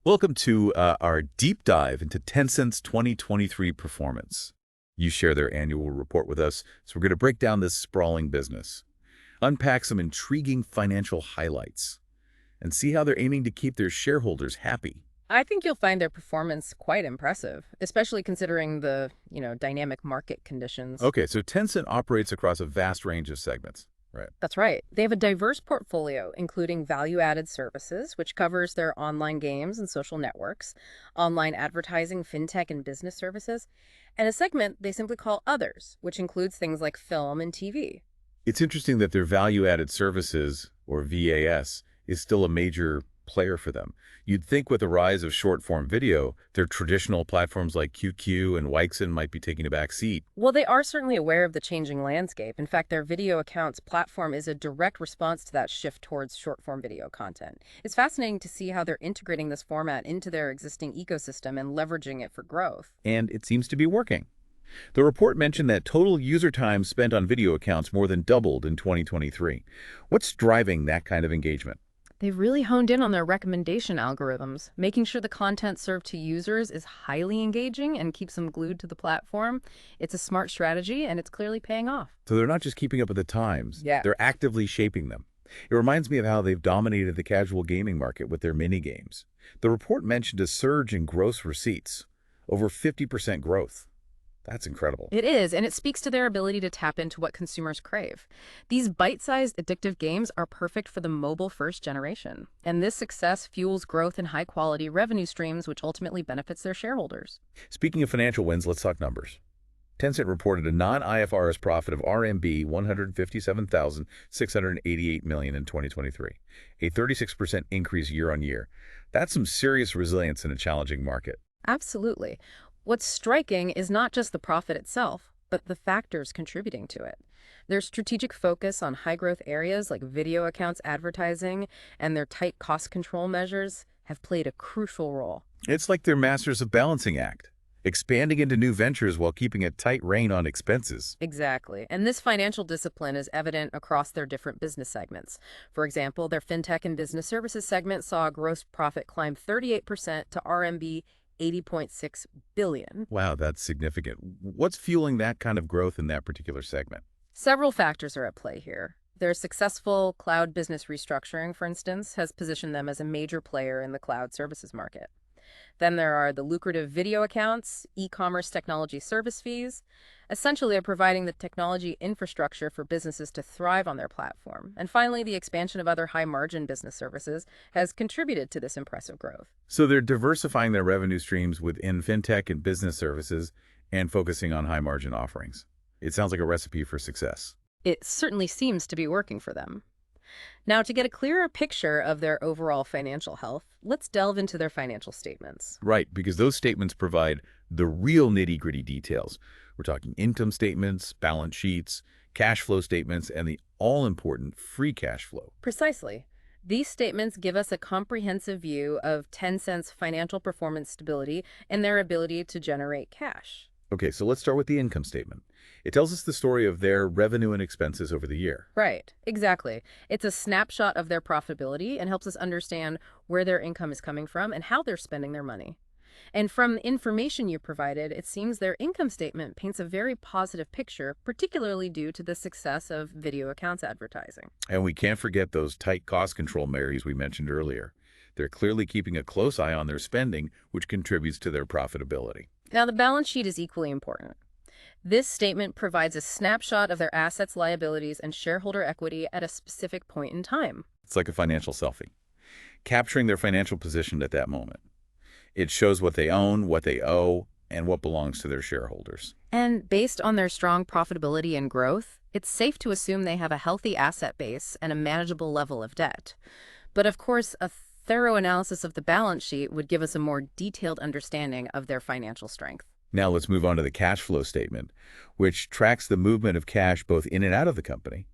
Welcome to our deep dive into Tencent's 2023 performance. You share their annual report with us, so we're going to break down this sprawling business, unpack some intriguing financial highlights, and see how they're aiming to keep their shareholders happy. I think you'll find their performance quite impressive, especially considering the dynamic market conditions. Okay, so Tencent operates across a vast range of segments. Right. That's right. They have a diverse portfolio, including value-added services, which covers their online games and social networks, online advertising, fintech, and business services, and a segment they simply call Others, which includes things like film and TV. It's interesting that their value-added services, or VAS, is still a major player for them. You'd think with the rise of short-form video, their traditional platforms like QQ and Weixin might be taking a back seat. Well, they are certainly aware of the changing landscape. In fact, their video accounts platform is a direct response to that shift towards short-form video content. It's fascinating to see how they're integrating this format into their existing ecosystem and leveraging it for growth. And it seems to be working. The report mentioned that total user time spent on video accounts more than doubled in 2023. What's driving that kind of engagement? They've really honed in on their recommendation algorithms, making sure the content served to users is highly engaging and keeps them glued to the platform. It's a smart strategy, and it's clearly paying off. So they're not just keeping up with the times, Yeah. they're actively shaping them. It reminds me of how they've dominated the casual gaming market with their mini games. The report mentioned a surge in gross receipts, over 50% growth. That's incredible. It is, and it speaks to their ability to tap into what consumers crave. These bite-sized, addictive games are perfect for the mobile-first generation, and this success fuels growth in high-quality revenue streams, which ultimately benefits their shareholders. Speaking of financial wins, let's talk numbers. Tencent reported a non-IFRS profit of RMB 157,688 million in 2023, a 36% increase year-on-year. That's some serious resilience in a challenging market. Absolutely. What's striking is not just the profit itself, but the factors contributing to it. Their strategic focus on high-growth areas like video accounts advertising and their tight cost control measures have played a crucial role. It's like they're masters of balancing act, expanding into new ventures while keeping a tight rein on expenses. Exactly. And this financial discipline is evident across their different business segments. For example, their fintech and business services segment saw a gross profit climb 38% to RMB 80.6 billion. Wow, that's significant. What's fueling that kind of growth in that particular segment? Several factors are at play here. Their successful cloud business restructuring, for instance, has positioned them as a major player in the cloud services market. Then there are the lucrative video accounts, e-commerce technology service fees. Essentially, they're providing the technology infrastructure for businesses to thrive on their platform. And finally, the expansion of other high-margin business services has contributed to this impressive growth. So they're diversifying their revenue streams within fintech and business services and focusing on high-margin offerings. It sounds like a recipe for success. It certainly seems to be working for them. Now, to get a clearer picture of their overall financial health, let's delve into their financial statements. Right, because those statements provide the real nitty-gritty details. We're talking income statements, balance sheets, cash flow statements, and the all-important free cash flow. Precisely. These statements give us a comprehensive view of Tencent's financial performance stability and their ability to generate cash. Okay, so let's start with the income statement. It tells us the story of their revenue and expenses over the year. Right, exactly. It's a snapshot of their profitability and helps us understand where their income is coming from and how they're spending their money. And from the information you provided, it seems their income statement paints a very positive picture, particularly due to the success of video accounts advertising. And we can't forget those tight cost control measures we mentioned earlier. They're clearly keeping a close eye on their spending, which contributes to their profitability. Now, the balance sheet is equally important. This statement provides a snapshot of their assets, liabilities, and shareholder equity at a specific point in time. It's like a financial selfie, capturing their financial position at that moment. It shows what they own, what they owe, and what belongs to their shareholders. And based on their strong profitability and growth, it's safe to assume they have a healthy asset base and a manageable level of debt. But of course, a thorough analysis of the balance sheet would give us a more detailed understanding of their financial strength. Now let's move on to the cash flow statement, which tracks the movement of cash both in and out of the company.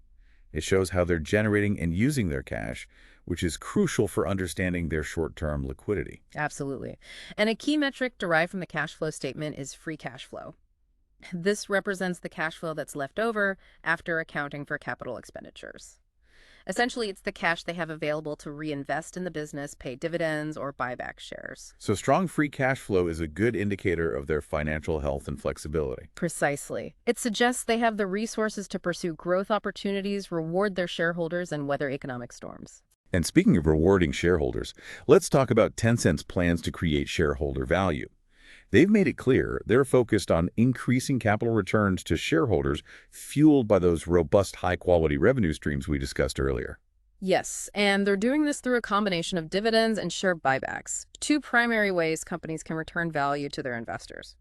It shows how they're generating and using their cash, which is crucial for understanding their short-term liquidity. Absolutely. And a key metric derived from the cash flow statement is free cash flow. This represents the cash flow that's left over after accounting for capital expenditures. Essentially, it's the cash they have available to reinvest in the business, pay dividends, or buy back shares. So strong free cash flow is a good indicator of their financial health and flexibility. Precisely. It suggests they have the resources to pursue growth opportunities, reward their shareholders, and weather economic storms. And speaking of rewarding shareholders, let's talk about Tencent's plans to create shareholder value. They've made it clear they're focused on increasing capital returns to shareholders fueled by those robust high-quality revenue streams we discussed earlier. Yes, and they're doing this through a combination of dividends and share buybacks, two primary ways companies can return value to their investors.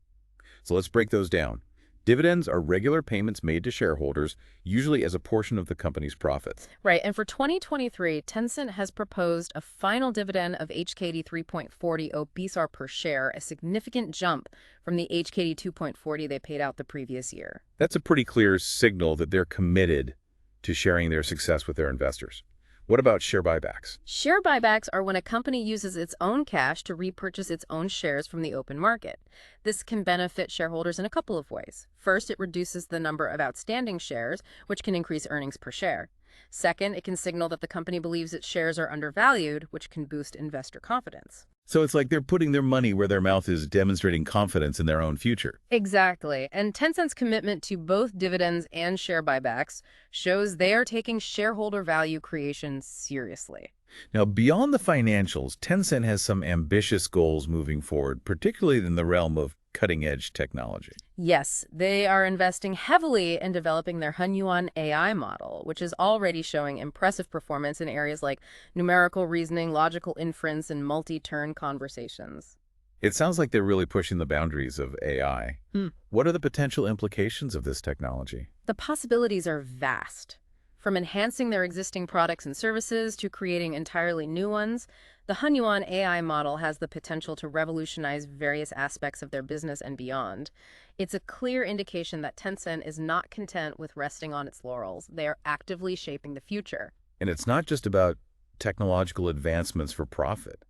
So let's break those down. Dividends are regular payments made to shareholders, usually as a portion of the company's profits. Right, and for 2023, Tencent has proposed a final dividend of HKD 3.40 BSAR per share, a significant jump from the HKD 2.40 they paid out the previous year. That's a pretty clear signal that they're committed to sharing their success with their investors. What about share buybacks? Share buybacks are when a company uses its own cash to repurchase its own shares from the open market. This can benefit shareholders in a couple of ways. First, it reduces the number of outstanding shares, which can increase earnings per share. Second, it can signal that the company believes its shares are undervalued, which can boost investor confidence. So it's like they're putting their money where their mouth is, demonstrating confidence in their own future. Exactly. And Tencent's commitment to both dividends and share buybacks shows they are taking shareholder value creation seriously. Now, beyond the financials, Tencent has some ambitious goals moving forward, particularly in the realm of cutting-edge technology. Yes, they are investing heavily in developing their Hunyuan AI model, which is already showing impressive performance in areas like numerical reasoning, logical inference, and multi-turn conversations. It sounds like they're really pushing the boundaries of AI. Hmm. What are the potential implications of this technology? The possibilities are vast. From enhancing their existing products and services to creating entirely new ones, the Hunyuan AI model has the potential to revolutionize various aspects of their business and beyond. It's a clear indication that Tencent is not content with resting on its laurels. They are actively shaping the future. And it's not just about technological advancements for profit.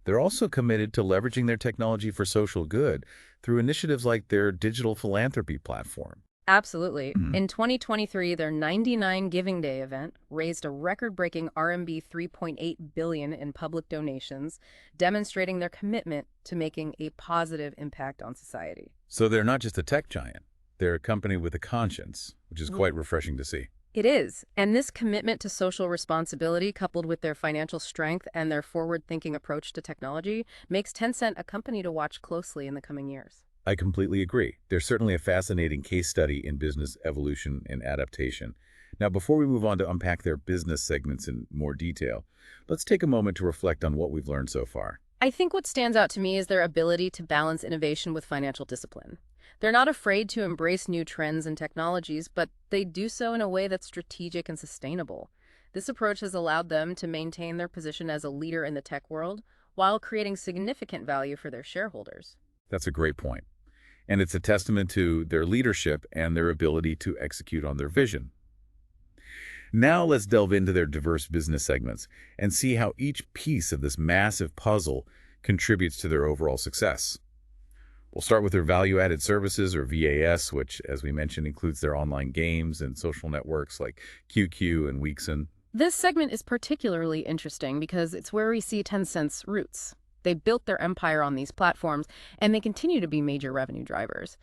They're also committed to leveraging their technology for social good through initiatives like their digital philanthropy platform. Absolutely. In 2023, their 99 Giving Day event raised a record-breaking RMB 3.8 billion in public donations, demonstrating their commitment to making a positive impact on society. So they're not just a tech giant. They're a company with a conscience, which is quite refreshing to see. It is. And this commitment to social responsibility, coupled with their financial strength and their forward-thinking approach to technology, makes Tencent a company to watch closely in the coming years. I completely agree. They're certainly a fascinating case study in business evolution and adaptation. Now, before we move on to unpack their business segments in more detail, let's take a moment to reflect on what we've learned so far. I think what stands out to me is their ability to balance innovation with financial discipline. They're not afraid to embrace new trends and technologies, but they do so in a way that's strategic and sustainable. This approach has allowed them to maintain their position as a leader in the tech world while creating significant value for their shareholders. That's a great point. And it's a testament to their leadership and their ability to execute on their vision. Now let's delve into their diverse business segments and see how each piece of this massive puzzle contributes to their overall success. We'll start with their value-added services, or VAS, which, as we mentioned, includes their online games and social networks like QQ and Weeksin. This segment is particularly interesting because it's where we see Tencent's roots. They built their empire on these platforms, and they continue to be major revenue drivers.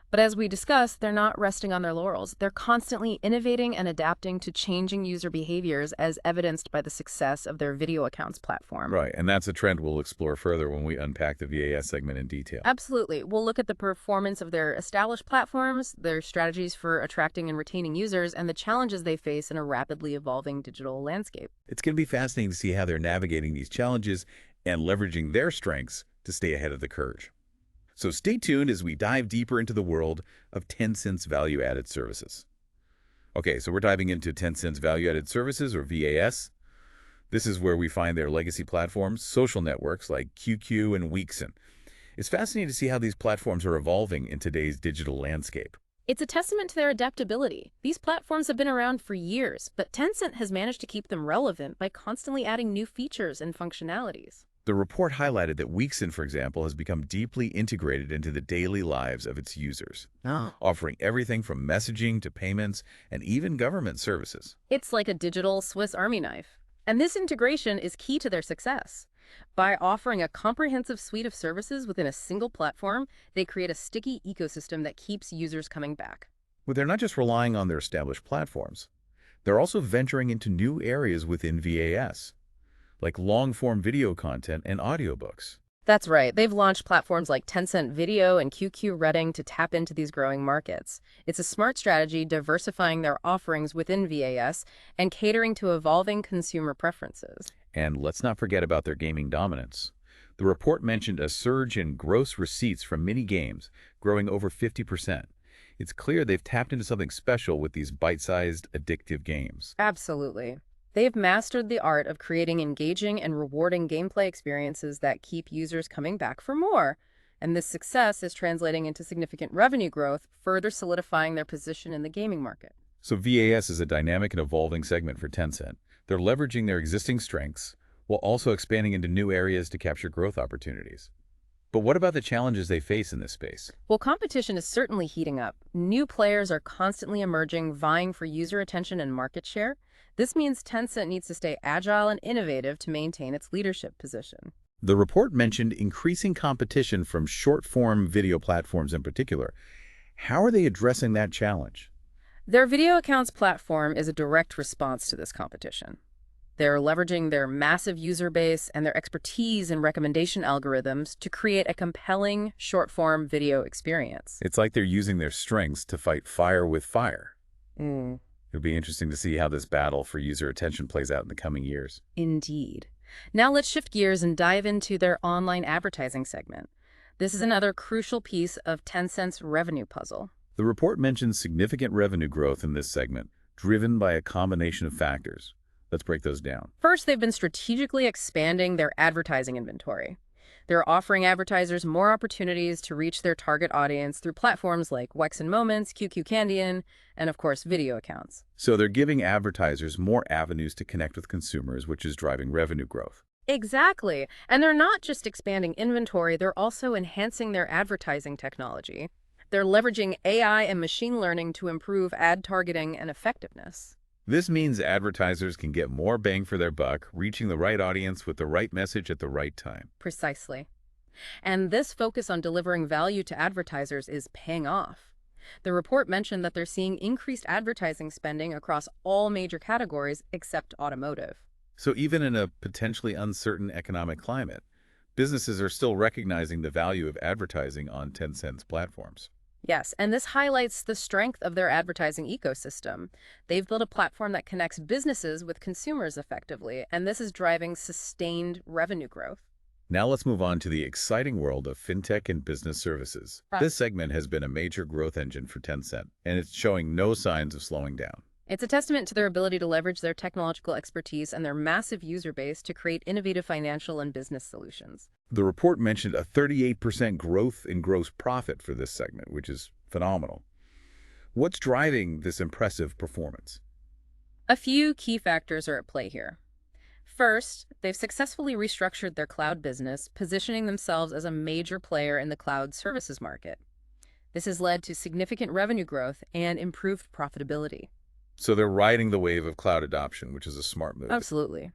But as we discussed, they're not resting on their laurels. They're constantly innovating and adapting to changing user behaviors, as evidenced by the success of their video accounts platform. Right, and that's a trend we'll explore further when we unpack the VAS segment in detail. Absolutely. We'll look at the performance of their established platforms, their strategies for attracting and retaining users, and the challenges they face in a rapidly evolving digital landscape. It's going to be fascinating to see how they're navigating these challenges and leveraging their strengths to stay ahead of the curve. So stay tuned as we dive deeper into the world of Tencent's value-added services. Okay, so we're diving into Tencent's value-added services, or VAS. This is where we find their legacy platforms, social networks like QQ and Weeksin. It's fascinating to see how these platforms are evolving in today's digital landscape. It's a testament to their adaptability. These platforms have been around for years, but Tencent has managed to keep them relevant by constantly adding new features and functionalities. The report highlighted that Weeksin, for example, has become deeply integrated into the daily lives of its users, Oh. offering everything from messaging to payments and even government services. It's like a digital Swiss Army knife. And this integration is key to their success. By offering a comprehensive suite of services within a single platform, they create a sticky ecosystem that keeps users coming back. But they're not just relying on their established platforms. They're also venturing into new areas within VAS, like long-form video content and audiobooks. That's right. They've launched platforms like Tencent Video and QQ Reading to tap into these growing markets. It's a smart strategy diversifying their offerings within VAS and catering to evolving consumer preferences. And let's not forget about their gaming dominance. The report mentioned a surge in gross receipts from mini games, growing over 50%. It's clear they've tapped into something special with these bite-sized, addictive games. Absolutely. They've mastered the art of creating engaging and rewarding gameplay experiences that keep users coming back for more. And this success is translating into significant revenue growth, further solidifying their position in the gaming market. So VAS is a dynamic and evolving segment for Tencent. They're leveraging their existing strengths while also expanding into new areas to capture growth opportunities. But what about the challenges they face in this space? Well, competition is certainly heating up. New players are constantly emerging, vying for user attention and market share. This means Tencent needs to stay agile and innovative to maintain its leadership position. The report mentioned increasing competition from short-form video platforms in particular. How are they addressing that challenge? Their Video Accounts platform is a direct response to this competition. They're leveraging their massive user base and their expertise in recommendation algorithms to create a compelling short-form video experience. It's like they're using their strengths to fight fire with fire. Mm. It'll be interesting to see how this battle for user attention plays out in the coming years. Indeed. Now let's shift gears and dive into their online advertising segment. This is another crucial piece of Tencent's revenue puzzle. The report mentions significant revenue growth in this segment, driven by a combination of factors. Let's break those down. First, they've been strategically expanding their advertising inventory. They're offering advertisers more opportunities to reach their target audience through platforms like Wex and Moments, QQ Candian, and of course, Video Accounts. So they're giving advertisers more avenues to connect with consumers, which is driving revenue growth. Exactly. And they're not just expanding inventory, they're also enhancing their advertising technology. They're leveraging AI and machine learning to improve ad targeting and effectiveness. This means advertisers can get more bang for their buck, reaching the right audience with the right message at the right time. Precisely. And this focus on delivering value to advertisers is paying off. The report mentioned that they're seeing increased advertising spending across all major categories except automotive. So even in a potentially uncertain economic climate, businesses are still recognizing the value of advertising on Tencent's platforms. Yes, and this highlights the strength of their advertising ecosystem. They've built a platform that connects businesses with consumers effectively, and this is driving sustained revenue growth. Now let's move on to the exciting world of fintech and business services. Right. This segment has been a major growth engine for Tencent, and it's showing no signs of slowing down. It's a testament to their ability to leverage their technological expertise and their massive user base to create innovative financial and business solutions. The report mentioned a 38% growth in gross profit for this segment, which is phenomenal. What's driving this impressive performance? A few key factors are at play here. First, they've successfully restructured their cloud business, positioning themselves as a major player in the cloud services market. This has led to significant revenue growth and improved profitability. So they're riding the wave of cloud adoption, which is a smart move. Absolutely.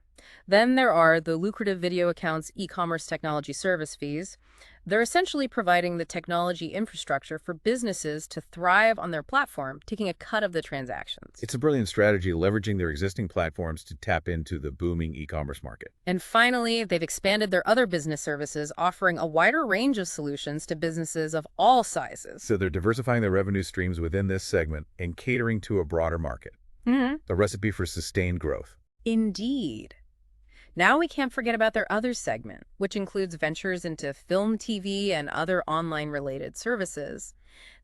Then there are the lucrative Video Accounts e-commerce technology service fees. They're essentially providing the technology infrastructure for businesses to thrive on their platform, taking a cut of the transactions. It's a brilliant strategy, leveraging their existing platforms to tap into the booming e-commerce market. And finally, they've expanded their other business services, offering a wider range of solutions to businesses of all sizes. So they're diversifying their revenue streams within this segment and catering to a broader market. A recipe for sustained growth. Indeed. Now we can't forget about their other segment, which includes ventures into film, TV, and other online-related services.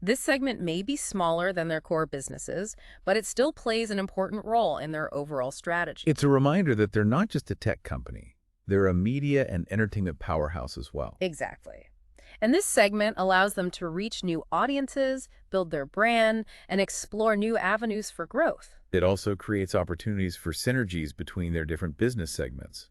This segment may be smaller than their core businesses, but it still plays an important role in their overall strategy. It's a reminder that they're not just a tech company. They're a media and entertainment powerhouse as well. Exactly. And this segment allows them to reach new audiences, build their brand, and explore new avenues for growth. It also creates opportunities for synergies between their different business segments.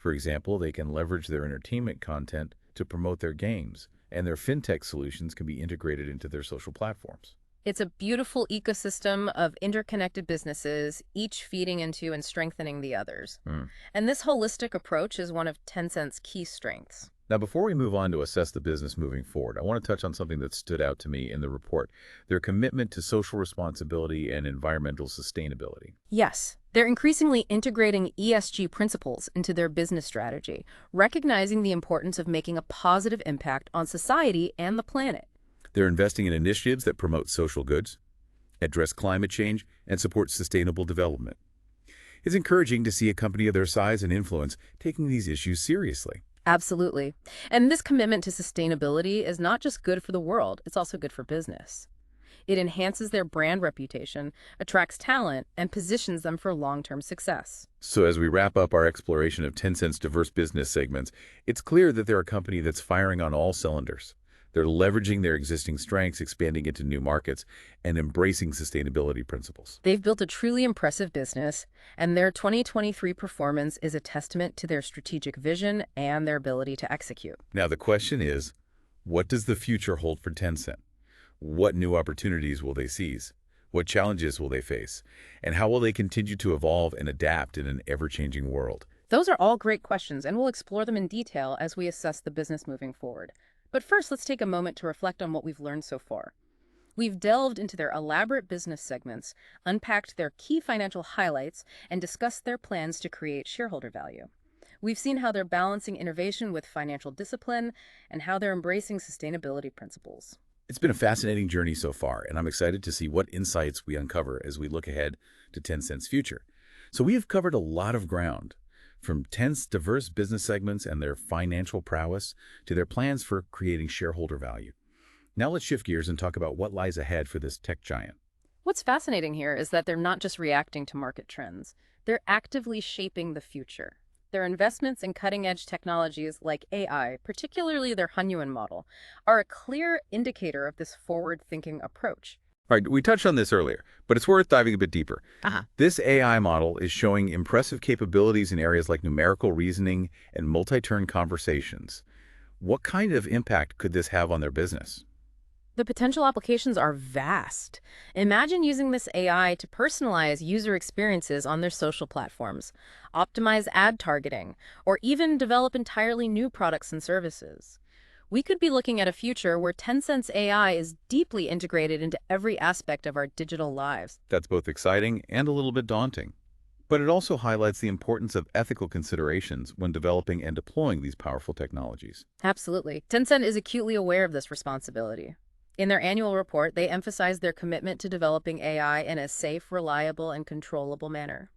For example, they can leverage their entertainment content to promote their games, and their fintech solutions can be integrated into their social platforms. It's a beautiful ecosystem of interconnected businesses, each feeding into and strengthening the others. Hmm. And this holistic approach is one of Tencent's key strengths. Now, before we move on to assess the business moving forward, I want to touch on something that stood out to me in the report, their commitment to social responsibility and environmental sustainability. Yes, they're increasingly integrating ESG principles into their business strategy, recognizing the importance of making a positive impact on society and the planet. They're investing in initiatives that promote social goods, address climate change, and support sustainable development. It's encouraging to see a company of their size and influence taking these issues seriously. Absolutely. And this commitment to sustainability is not just good for the world, it's also good for business. It enhances their brand reputation, attracts talent, and positions them for long-term success. So as we wrap up our exploration of Tencent's diverse business segments, it's clear that they're a company that's firing on all cylinders. They're leveraging their existing strengths, expanding into new markets, and embracing sustainability principles. They've built a truly impressive business, and their 2023 performance is a testament to their strategic vision and their ability to execute. Now the question is, what does the future hold for Tencent? What new opportunities will they seize? What challenges will they face? And how will they continue to evolve and adapt in an ever-changing world? Those are all great questions, and we'll explore them in detail as we assess the business moving forward. But first, let's take a moment to reflect on what we've learned so far. We've delved into their elaborate business segments, unpacked their key financial highlights, and discussed their plans to create shareholder value. We've seen how they're balancing innovation with financial discipline and how they're embracing sustainability principles. It's been a fascinating journey so far, and I'm excited to see what insights we uncover as we look ahead to Tencent's future. So we have covered a lot of ground, from Tencent's diverse business segments and their financial prowess to their plans for creating shareholder value. Now let's shift gears and talk about what lies ahead for this tech giant. What's fascinating here is that they're not just reacting to market trends. They're actively shaping the future. Their investments in cutting-edge technologies like AI, particularly their Hunyuan model, are a clear indicator of this forward-thinking approach. All right, we touched on this earlier, but it's worth diving a bit deeper. This AI model is showing impressive capabilities in areas like numerical reasoning and multi-turn conversations. What kind of impact could this have on their business? The potential applications are vast. Imagine using this AI to personalize user experiences on their social platforms, optimize ad targeting, or even develop entirely new products and services. We could be looking at a future where Tencent's AI is deeply integrated into every aspect of our digital lives. That's both exciting and a little bit daunting. But it also highlights the importance of ethical considerations when developing and deploying these powerful technologies. Absolutely. Tencent is acutely aware of this responsibility. In their annual report, they emphasize their commitment to developing AI in a safe, reliable, and controllable manner.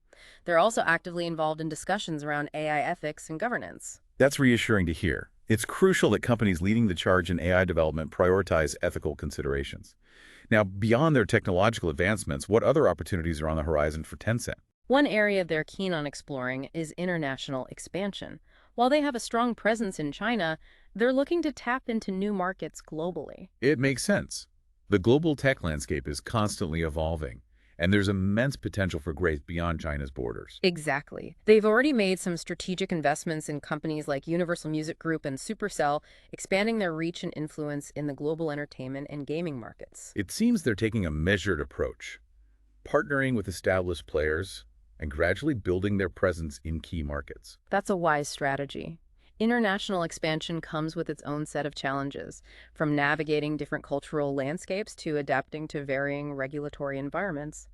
They're also actively involved in discussions around AI ethics and governance. That's reassuring to hear. It's crucial that companies leading the charge in AI development prioritize ethical considerations. Now, beyond their technological advancements, what other opportunities are on the horizon for Tencent? One area they're keen on exploring is international expansion. While they have a strong presence in China, they're looking to tap into new markets globally. It makes sense. The global tech landscape is constantly evolving, and there's immense potential for growth beyond China's borders. Exactly. They've already made some strategic investments in companies like Universal Music Group and Supercell, expanding their reach and influence in the global entertainment and gaming markets. It seems they're taking a measured approach, partnering with established players and gradually building their presence in key markets. That's a wise strategy. International expansion comes with its own set of challenges, from navigating different cultural landscapes to adapting to varying regulatory environments.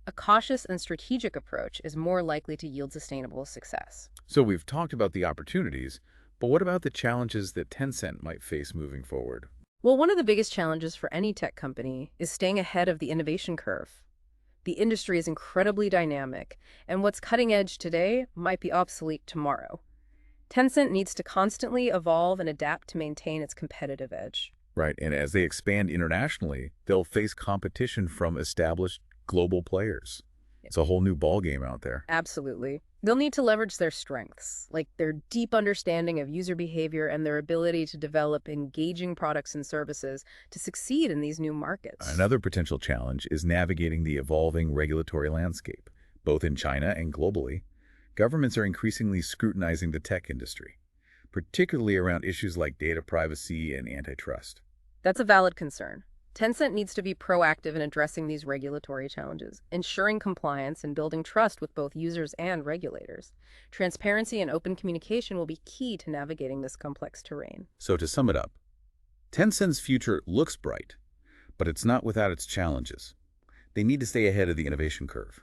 A cautious and strategic approach is more likely to yield sustainable success. So we've talked about the opportunities, but what about the challenges that Tencent might face moving forward? Well, one of the biggest challenges for any tech company is staying ahead of the innovation curve. The industry is incredibly dynamic, and what's cutting edge today might be obsolete tomorrow. Tencent needs to constantly evolve and adapt to maintain its competitive edge. Right, and as they expand internationally, they'll face competition from established global players. It's a whole new ballgame out there. Absolutely. They'll need to leverage their strengths, like their deep understanding of user behavior and their ability to develop engaging products and services to succeed in these new markets. Another potential challenge is navigating the evolving regulatory landscape, both in China and globally. Governments are increasingly scrutinizing the tech industry, particularly around issues like data privacy and antitrust. That's a valid concern. Tencent needs to be proactive in addressing these regulatory challenges, ensuring compliance and building trust with both users and regulators. Transparency and open communication will be key to navigating this complex terrain. So to sum it up, Tencent's future looks bright, but it's not without its challenges. They need to stay ahead of the innovation curve,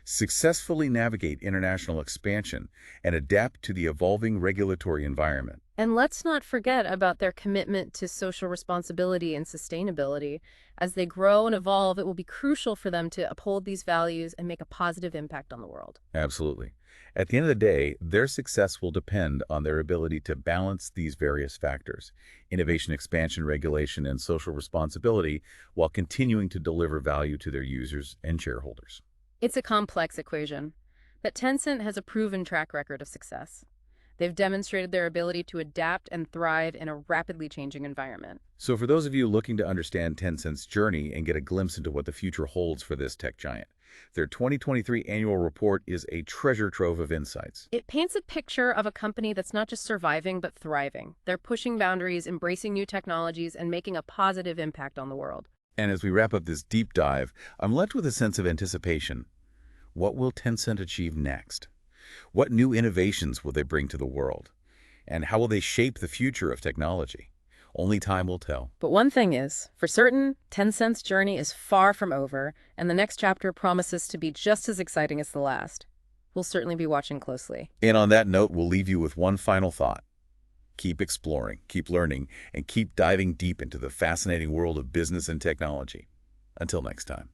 successfully navigate international expansion, and adapt to the evolving regulatory environment. And let's not forget about their commitment to social responsibility and sustainability. As they grow and evolve, it will be crucial for them to uphold these values and make a positive impact on the world. Absolutely. At the end of the day, their success will depend on their ability to balance these various factors, innovation, expansion, regulation, and social responsibility, while continuing to deliver value to their users and shareholders. It's a complex equation, but Tencent has a proven track record of success. They've demonstrated their ability to adapt and thrive in a rapidly changing environment. So for those of you looking to understand Tencent's journey and get a glimpse into what the future holds for this tech giant, their 2023 annual report is a treasure trove of insights. It paints a picture of a company that's not just surviving, but thriving. They're pushing boundaries, embracing new technologies, and making a positive impact on the world. And as we wrap up this deep dive, I'm left with a sense of anticipation. What will Tencent achieve next? What new innovations will they bring to the world? And how will they shape the future of technology? Only time will tell. But one thing is, for certain, Tencent's journey is far from over, and the next chapter promises to be just as exciting as the last. We'll certainly be watching closely. And on that note, we'll leave you with one final thought. Keep exploring, keep learning, and keep diving deep into the fascinating world of business and technology. Until next time.